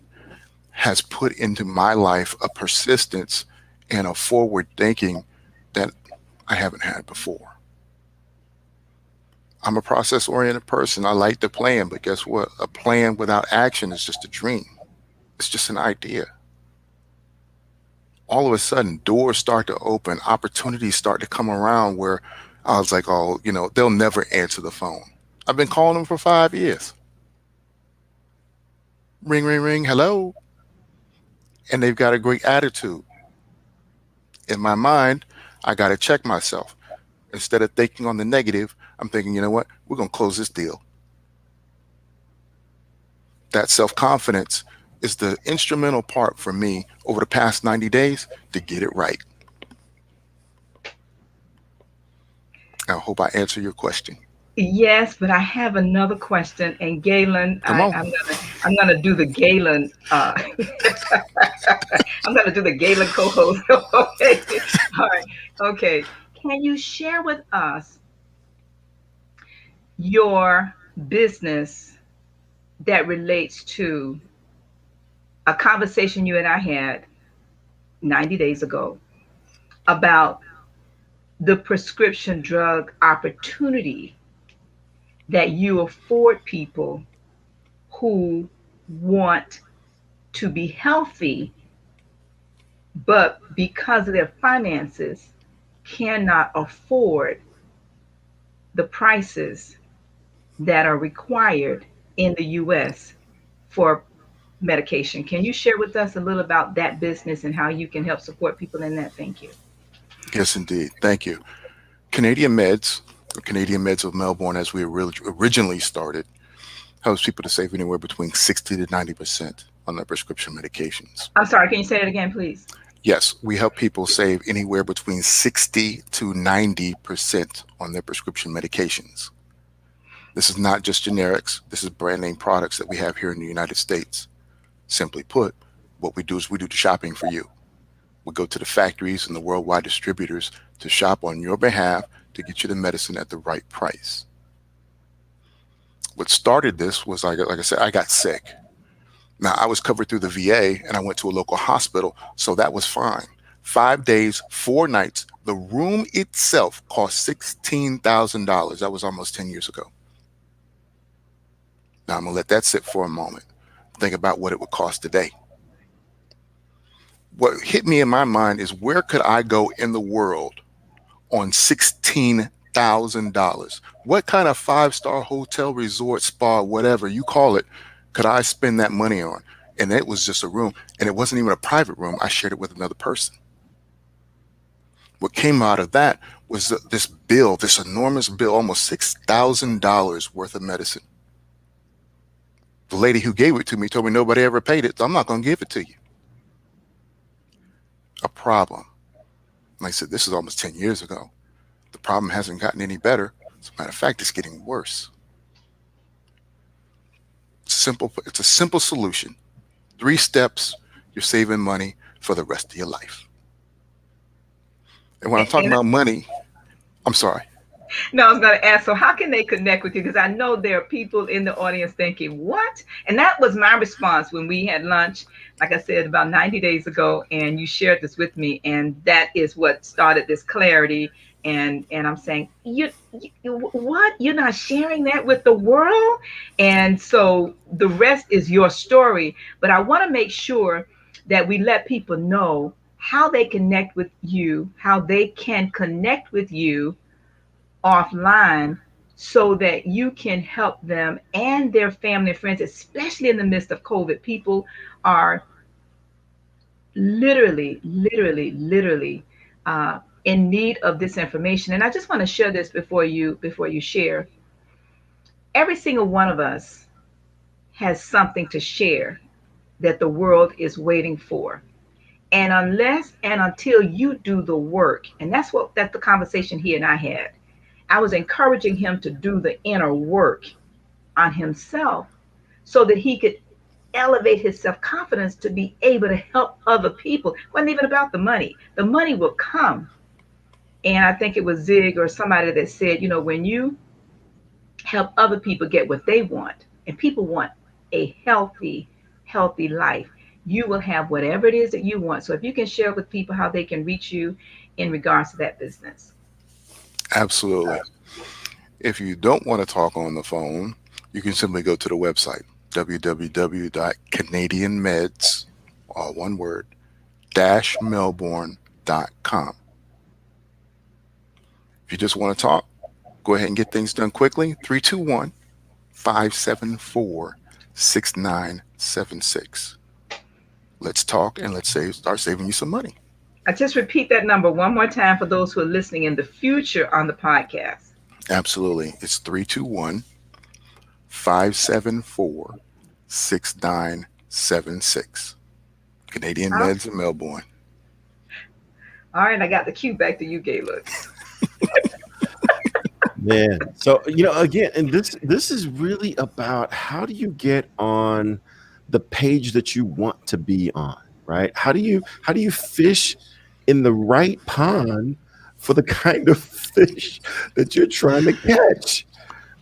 has put into my life a persistence and a forward thinking that I haven't had before. I'm a process-oriented person. I like to plan, but guess what? A plan without action is just a dream. It's just an idea. All of a sudden, doors start to open, opportunities start to come around where I was like, oh, you know, they'll never answer the phone. I've been calling them for 5 years. Ring, ring, ring, hello. And they've got a great attitude. In my mind, I got to check myself. Instead of thinking on the negative, I'm thinking, you know what? We're going to close this deal. That self-confidence is the instrumental part for me over the past 90 days to get it right. I hope I answer your question. Yes, but I have another question, and Galen, I'm gonna do the Galen. I'm gonna do the Galen co-host. Okay, all right, okay. Can you share with us your business that relates to a conversation you and I had 90 days ago about the prescription drug opportunity that you afford people who want to be healthy, but because of their finances cannot afford the prices that are required in the US for medication. Can you share with us a little about that business and how you can help support people in that? Thank you. Yes, indeed. Thank you. Canadian Meds, or Canadian Meds of Melbourne, as we originally started, helps people to save anywhere between 60 to 90% on their prescription medications. I'm sorry, can you say that again, please? Yes, we help people save anywhere between 60 to 90% on their prescription medications. This is not just generics. This is brand name products that we have here in the United States. Simply put, what we do is we do the shopping for you. We go to the factories and the worldwide distributors to shop on your behalf to get you the medicine at the right price. What started this was, like I said, I got sick. Now, I was covered through the VA and I went to a local hospital, so that was fine. 5 days, 4 nights. The room itself cost $16,000. That was almost 10 years ago. Now, I'm going to let that sit for a moment. Think about what it would cost today. What hit me in my mind is, where could I go in the world on $16,000? What kind of 5-star hotel, resort, spa, whatever you call it, could I spend that money on? And it was just a room, and it wasn't even a private room. I shared it with another person. What came out of that was this bill, this enormous bill, almost $6,000 worth of medicine. The lady who gave it to me told me nobody ever paid it, so I'm not going to give it to you. A problem. Like I said, this is almost 10 years ago. The problem hasn't gotten any better. As a matter of fact, it's getting worse. It's a simple solution. 3 steps, you're saving money for the rest of your life. And when I'm talking about money, I'm sorry. No, I was going to ask, so how can they connect with you? Because I know there are people in the audience thinking, what? And that was my response when we had lunch, like I said, about 90 days ago, and you shared this with me. And that is what started this clarity And I'm saying, what? You're not sharing that with the world? And so the rest is your story. But I want to make sure that we let people know how they connect with you, how they can connect with you offline, so that you can help them and their family and friends, especially in the midst of COVID. People are literally in need of this information. And I just want to share this before you share. Every single one of us has something to share that the world is waiting for. And unless and until you do the work, and that's the conversation he and I had. I was encouraging him to do the inner work on himself so that he could elevate his self-confidence to be able to help other people. It wasn't even about the money. The money will come. And I think it was Zig or somebody that said, when you help other people get what they want, and people want a healthy life, you will have whatever it is that you want. So if you can share with people how they can reach you in regards to that business. Absolutely. If you don't want to talk on the phone, you can simply go to the website, www.canadianmeds, all one word, -melbourne.com. If you just want to talk, go ahead and get things done quickly. 321-574-6976. Let's talk and let's start saving you some money. I just repeat that number one more time for those who are listening in the future on the podcast. Absolutely. It's 321-574-6976. Canadian Meds in Melbourne. All right, I got the cue back to you, Gayla. Man, so again, and this is really about how do you get on the page that you want to be on, right? How do you fish in the right pond for the kind of fish that you're trying to catch?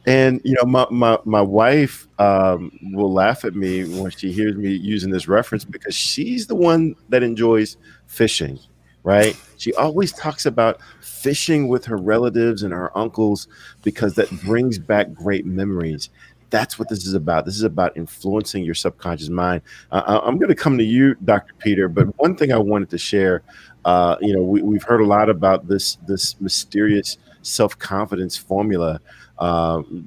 And my wife will laugh at me when she hears me using this reference, because she's the one that enjoys fishing, right? She always talks about fishing with her relatives and her uncles because that brings back great memories. That's what this is about. This is about influencing your subconscious mind. I'm going to come to you, Dr. Peter, but one thing I wanted to share, we've heard a lot about this mysterious self-confidence formula.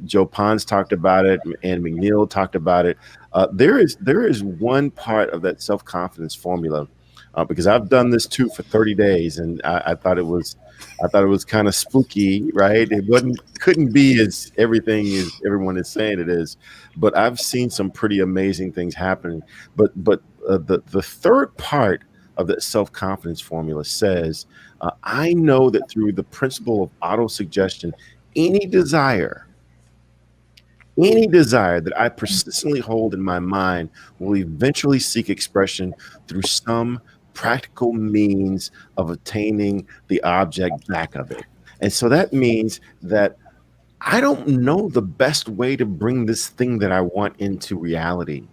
Joe Pons talked about it, and McNeill talked about it. There is one part of that self-confidence formula, because I've done this too for 30 days, and I thought it was kind of spooky, right? It couldn't be as everything is everyone is saying it is, but I've seen some pretty amazing things happen. But the third part of that self-confidence formula says, I know that through the principle of autosuggestion, any desire that I persistently hold in my mind will eventually seek expression through some practical means of attaining the object back of it. And so that means that I don't know the best way to bring this thing that I want into reality,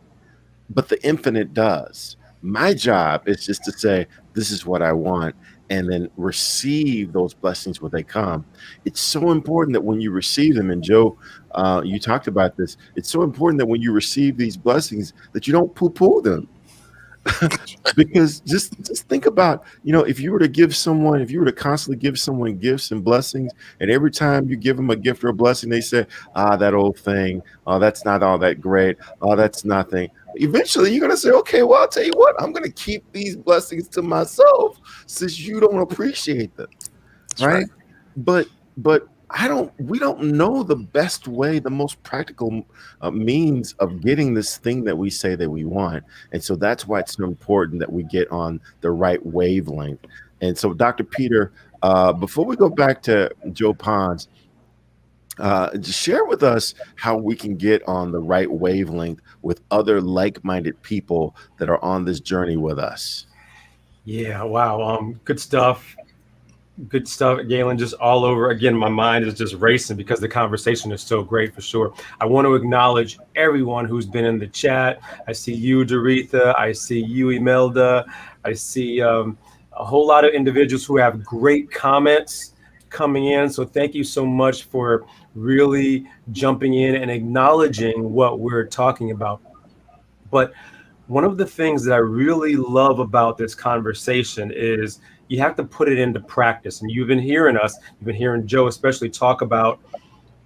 but the infinite does. My job is just to say, this is what I want, and then receive those blessings when they come. It's so important that when you receive them, and Joe, you talked about this, it's so important that when you receive these blessings that you don't poo-poo them. Because just think about, if you were to constantly give someone gifts and blessings, and every time you give them a gift or a blessing, they say, that old thing, oh, that's not all that great, oh, that's nothing. Eventually you're going to say, okay, well, I'll tell you what, I'm going to keep these blessings to myself since you don't appreciate them. That's right. But we don't know the best way, the most practical means of getting this thing that we say that we want. And so that's why it's so important that we get on the right wavelength. And so, Dr. Peter, before we go back to Joe Pons, just share with us how we can get on the right wavelength with other like-minded people that are on this journey with us. Yeah, wow. Good stuff. Good stuff, Galen, just all over. Again, my mind is just racing because the conversation is so great, for sure. I want to acknowledge everyone who's been in the chat. I see you, Doretha. I see you, Imelda. I see a whole lot of individuals who have great comments. coming in. So thank you so much for really jumping in and acknowledging what we're talking about. But one of the things that I really love about this conversation is you have to put it into practice. And you've been hearing Joe especially talk about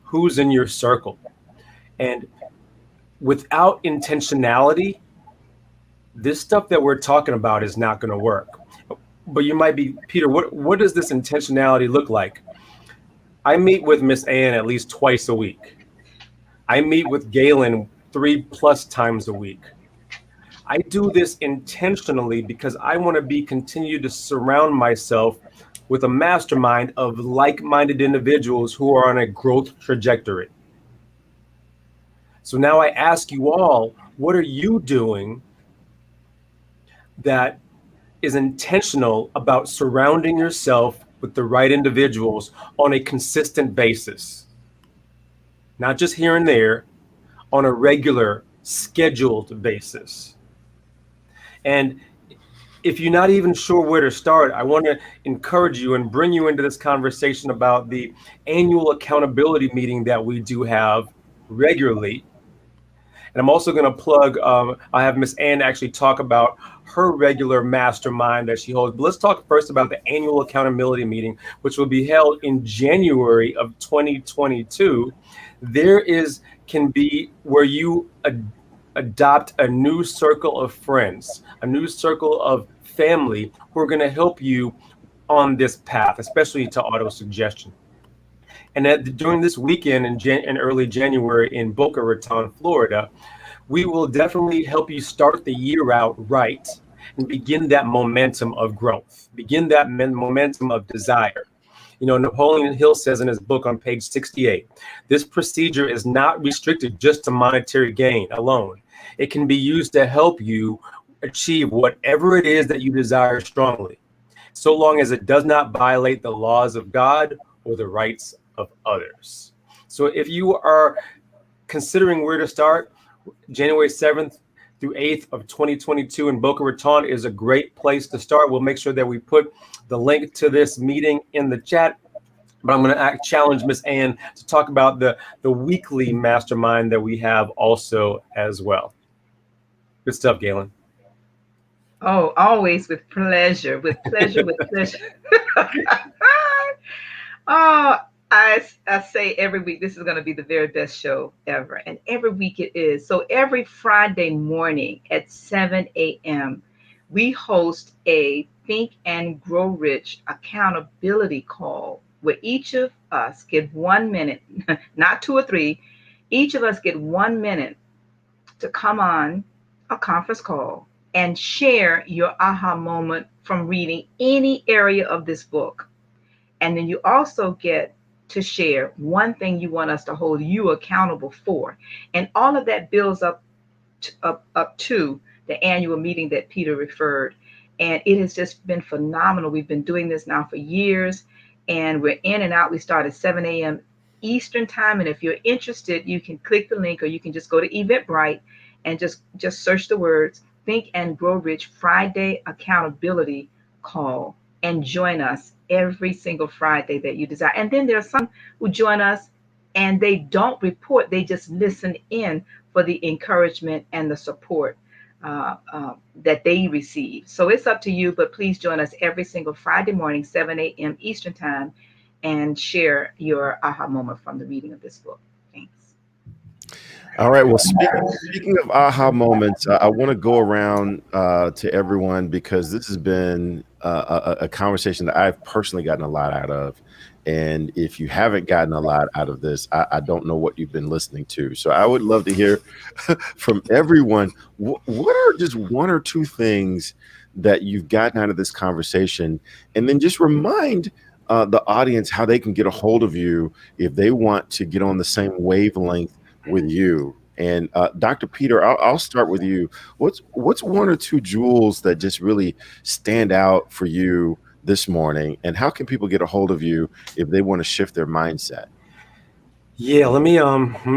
who's in your circle. And without intentionality, this stuff that we're talking about is not going to work. But you might be, Peter, what does this intentionality look like? I meet with Miss Ann at least twice a week. I meet with Galen 3+ times a week. I do this intentionally because I want to continue to surround myself with a mastermind of like-minded individuals who are on a growth trajectory. So now I ask you all, what are you doing that is intentional about surrounding yourself with the right individuals on a consistent basis? Not just here and there, on a regular, scheduled basis. And if you're not even sure where to start, I want to encourage you and bring you into this conversation about the annual accountability meeting that we do have regularly. And I'm also going to plug, I have Miss Ann actually talk about her regular mastermind that she holds. But let's talk first about the annual accountability meeting, which will be held in January of 2022. There can be where you adopt a new circle of friends, a new circle of family who are going to help you on this path, especially to autosuggestion. And during this weekend in early January in Boca Raton, Florida, we will definitely help you start the year out right and begin that momentum of growth, begin that momentum of desire. You know, Napoleon Hill says in his book on page 68, this procedure is not restricted just to monetary gain alone. It can be used to help you achieve whatever it is that you desire strongly, so long as it does not violate the laws of God or the rights of others. So if you are considering where to start, January 7th through 8th of 2022 in Boca Raton is a great place to start. We'll make sure that we put the link to this meeting in the chat. But I'm going to challenge Miss Ann to talk about the weekly mastermind that we have also as well. Good stuff, Galen. Oh, always with pleasure, with pleasure, with pleasure. Oh, I say every week, this is going to be the very best show ever. And every week it is. So every Friday morning at 7 a.m., we host a Think and Grow Rich accountability call where each of us get 1 minute, not 2 or 3, each of us get 1 minute to come on a conference call and share your aha moment from reading any area of this book. And then you also get to share one thing you want us to hold you accountable for. And all of that builds up to the annual meeting that Peter referred. And it has just been phenomenal. We've been doing this now for years, and we're in and out. We start at 7 a.m. Eastern time. And if you're interested, you can click the link, or you can just go to Eventbrite and just search the words Think and Grow Rich Friday Accountability Call and join us every single Friday that you desire. And then there are some who join us and they don't report, they just listen in for the encouragement and the support that they receive. So it's up to you, but please join us every single Friday morning, 7 a.m. Eastern time, and share your aha moment from the reading of this book. Thanks. All right. Well, speaking of aha moments, I want to go around to everyone, because this has been a conversation that I've personally gotten a lot out of. And if you haven't gotten a lot out of this, I don't know what you've been listening to. So I would love to hear from everyone. What are just 1 or 2 things that you've gotten out of this conversation? And then just remind the audience how they can get a hold of you if they want to get on the same wavelength with you. And Dr. Peter, I'll start with you. What's 1 or 2 jewels that just really stand out for you this morning, and how can people get a hold of you if they want to shift their mindset? Yeah, let me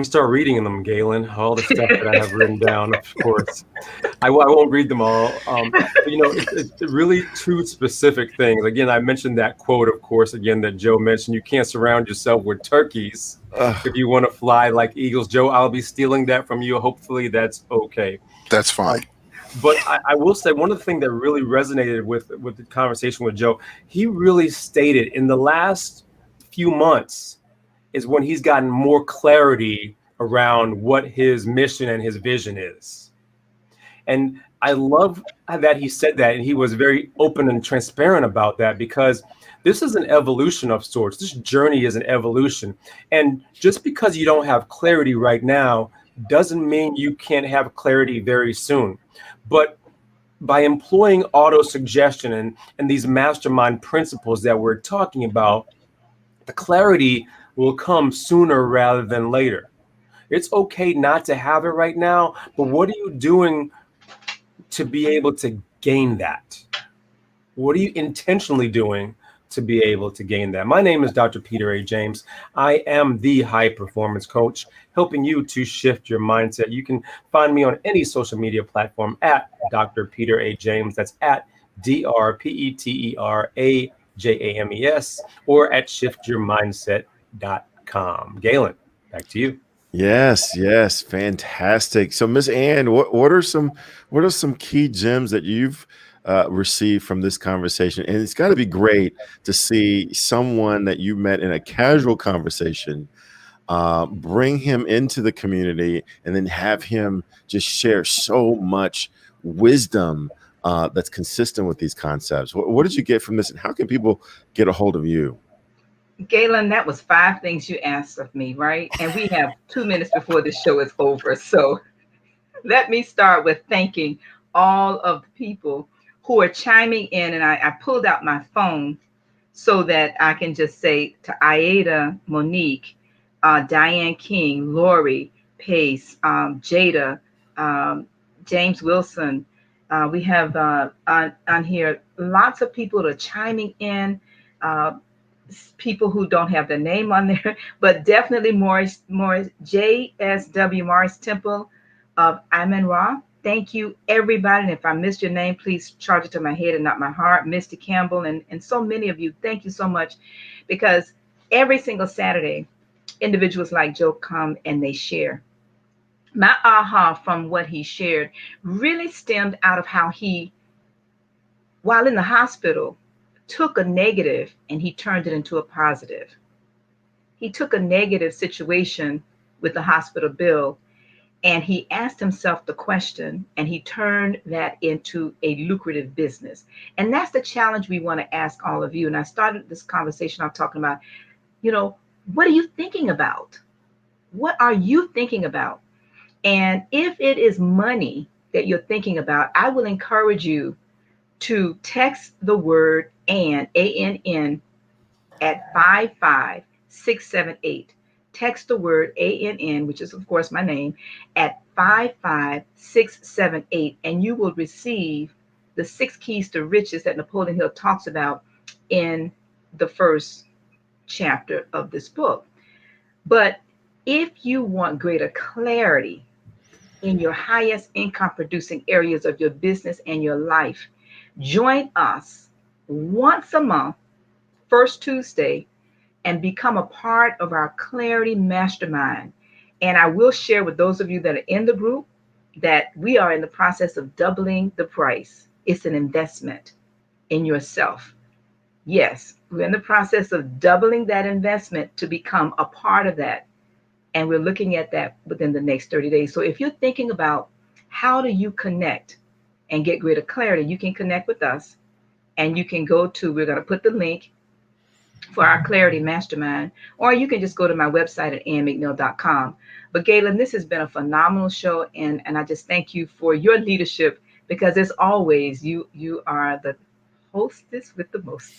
start reading them, Galen. All the stuff that I have written down, of course. I won't read them all. But it's really two specific things. Again, I mentioned that quote, of course, again, that Joe mentioned. You can't surround yourself with turkeys if you want to fly like eagles. Joe, I'll be stealing that from you. Hopefully that's okay. That's fine. But I will say one of the things that really resonated with the conversation with Joe, he really stated in the last few months is when he's gotten more clarity around what his mission and his vision is. And I love that he said that, and he was very open and transparent about that, because this is an evolution of sorts. This journey is an evolution. And just because you don't have clarity right now doesn't mean you can't have clarity very soon. But by employing auto-suggestion and these mastermind principles that we're talking about, the clarity will come sooner rather than later. It's okay not to have it right now, but what are you doing to be able to gain that? What are you intentionally doing to be able to gain that? My name is Dr. Peter A. James. I am the high performance coach, helping you to shift your mindset. You can find me on any social media platform at Dr. Peter A. James. That's at DrPeterAJames, or at shiftyourmindset.com. Galen, back to you. Yes, fantastic. So, Miss Ann, what are some key gems that you've received from this conversation? And it's got to be great to see someone that you met in a casual conversation, bring him into the community, and then have him just share so much wisdom that's consistent with these concepts. What did you get from this, and how can people get a hold of you? Galen, that was 5 things you asked of me, right? And we have 2 minutes before the show is over. So let me start with thanking all of the people who are chiming in. And I pulled out my phone so that I can just say to Aida, Monique, Diane King, Lori, Pace, Jada, James Wilson. We have on here lots of people that are chiming in. People who don't have their name on there, but definitely Morris JSW Morris Temple of Amen Ra. Thank you, everybody. And if I missed your name, please charge it to my head and not my heart. Misty Campbell and so many of you, thank you so much, because every single Saturday, individuals like Joe come and they share. My aha from what he shared really stemmed out of how he, while in the hospital, took a negative and he turned it into a positive. He took a negative situation with the hospital bill and he asked himself the question and he turned that into a lucrative business. And that's the challenge we want to ask all of you. And I started this conversation, I'm talking about, what are you thinking about? What are you thinking about? And if it is money that you're thinking about, I will encourage you to text the word ANN at 55678. Text the word ANN, which is of course my name, at 55678, and you will receive the 6 keys to riches that Napoleon Hill talks about in the first chapter of this book. But if you want greater clarity in your highest income producing areas of your business and your life, join us once a month, first Tuesday, and become a part of our Clarity Mastermind. And I will share with those of you that are in the group that we are in the process of doubling the price. It's an investment in yourself. Yes, we're in the process of doubling that investment to become a part of that. And we're looking at that within the next 30 days. So if you're thinking about how do you connect and get greater clarity, you can connect with us and you can go to, we're going to put the link for our Clarity Mastermind, or you can just go to my website at annmcneill.com. But Galen, this has been a phenomenal show, and I just thank you for your leadership, because as always, you are the hostess with the most.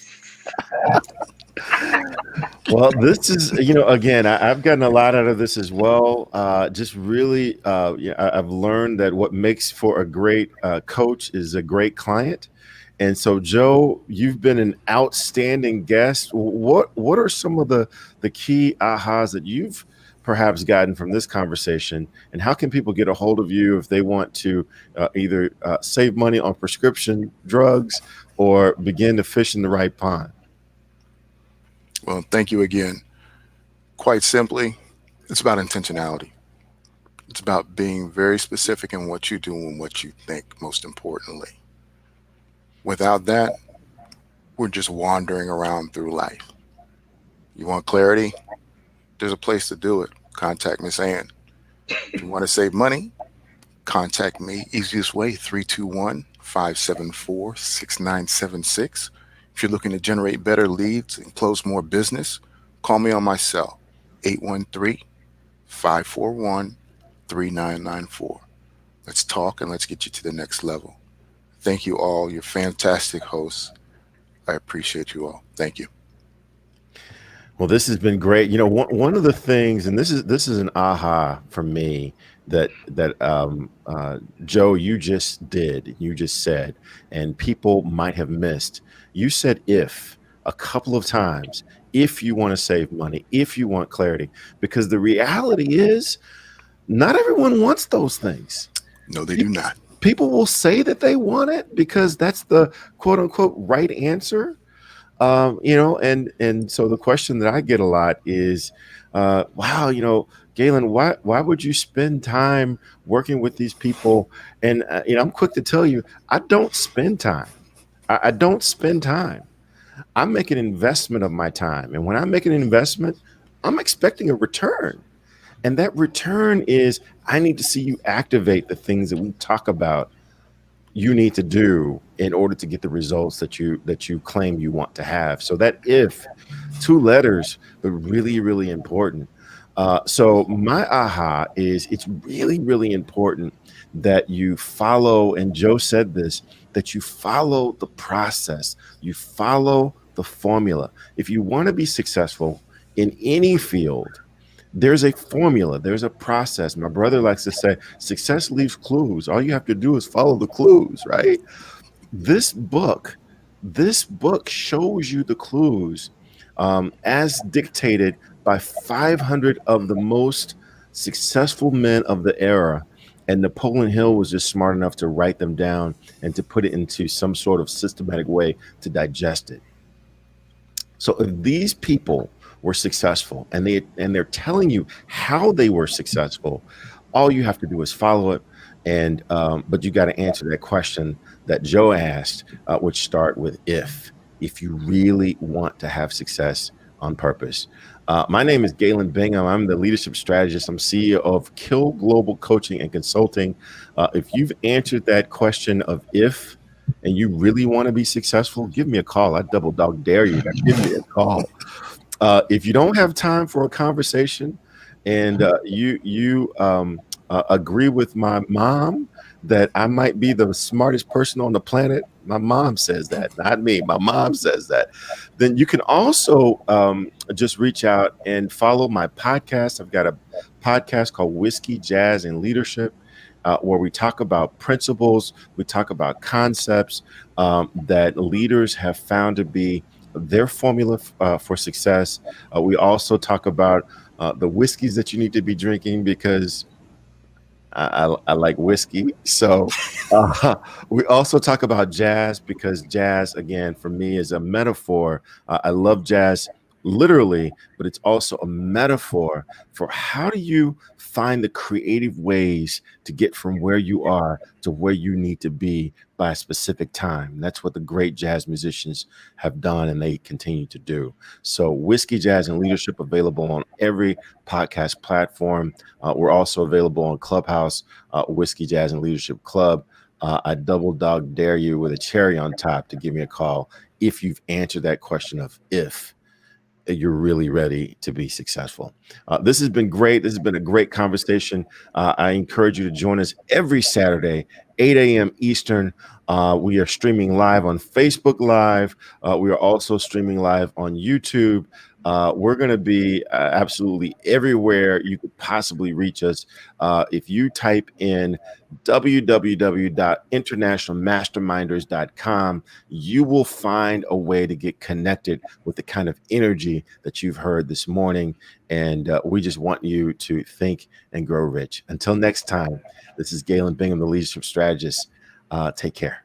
Well, this is, again, I've gotten a lot out of this as well. Just really, I've learned that what makes for a great coach is a great client. And so, Joe, you've been an outstanding guest. What are some of the key ahas that you've perhaps gotten from this conversation, and how can people get a hold of you if they want to either save money on prescription drugs or begin to fish in the right pond? Well, thank you again. Quite simply, it's about intentionality. It's about being very specific in what you do and what you think, most importantly. Without that, we're just wandering around through life. You want clarity? There's a place to do it. Contact Miss Ann. If you want to save money, contact me. Easiest way, 321-574-6976. If you're looking to generate better leads and close more business, call me on my cell, 813-541-3994. Let's talk and let's get you to the next level. Thank you all. You're fantastic hosts. I appreciate you all. Thank you. Well, this has been great. You know, one of the things, and this is an aha for me that Joe, you just said, and people might have missed. You said if a couple of times, if you want to save money, if you want clarity, because the reality is not everyone wants those things. No, they do not. People will say that they want it because that's the quote unquote right answer. You know, and so the question that I get a lot is, wow, you know, Galen, why would you spend time working with these people? And, you know, I'm quick to tell you, I don't spend time. I don't spend time. I make an investment of my time. And when I make an investment, I'm expecting a return. And that return is I need to see you activate the things that we talk about you need to do in order to get the results that you claim you want to have. So that if, 2 letters, but really, really important. So my aha is it's really, really important that you follow, and Joe said this, that you follow the process, you follow the formula. If you want to be successful in any field, there's a formula, there's a process. My brother likes to say, success leaves clues. All you have to do is follow the clues, right? This book shows you the clues as dictated by 500 of the most successful men of the era. And Napoleon Hill was just smart enough to write them down and to put it into some sort of systematic way to digest it. So if these people were successful and they're telling you how they were successful, all you have to do is follow it. And but you got to answer that question that Joe asked, which start with if you really want to have success on purpose. My name is Galen Bingham. I'm the leadership strategist. I'm CEO of Kill Global Coaching and Consulting. If you've answered that question of if, and you really want to be successful, give me a call. I double dog dare you to give me a call. If you don't have time for a conversation and you agree with my mom that I might be the smartest person on the planet, my mom says that, not me, my mom says that, then you can also just reach out and follow my podcast. I've got a podcast called Whiskey, Jazz, and Leadership, where we talk about principles, we talk about concepts that leaders have found to be their formula for success. We also talk about the whiskeys that you need to be drinking because I like whiskey. So we also talk about jazz because jazz, again, for me is a metaphor. I love jazz literally, but it's also a metaphor for how do you find the creative ways to get from where you are to where you need to be by a specific time. And that's what the great jazz musicians have done and they continue to do. So Whiskey, Jazz, and Leadership available on every podcast platform. We're also available on Clubhouse, Whiskey, Jazz, and Leadership Club. I double dog dare you with a cherry on top to give me a call if you've answered that question of if you're really ready to be successful. This has been great. This has been a great conversation. I encourage you to join us every Saturday, 8 a.m. Eastern. We are streaming live on Facebook Live. We are also streaming live on YouTube. We're going to be absolutely everywhere you could possibly reach us. If you type in www.internationalmasterminders.com, you will find a way to get connected with the kind of energy that you've heard this morning. And we just want you to think and grow rich. Until next time, this is Galen Bingham, the leadership strategist. Take care.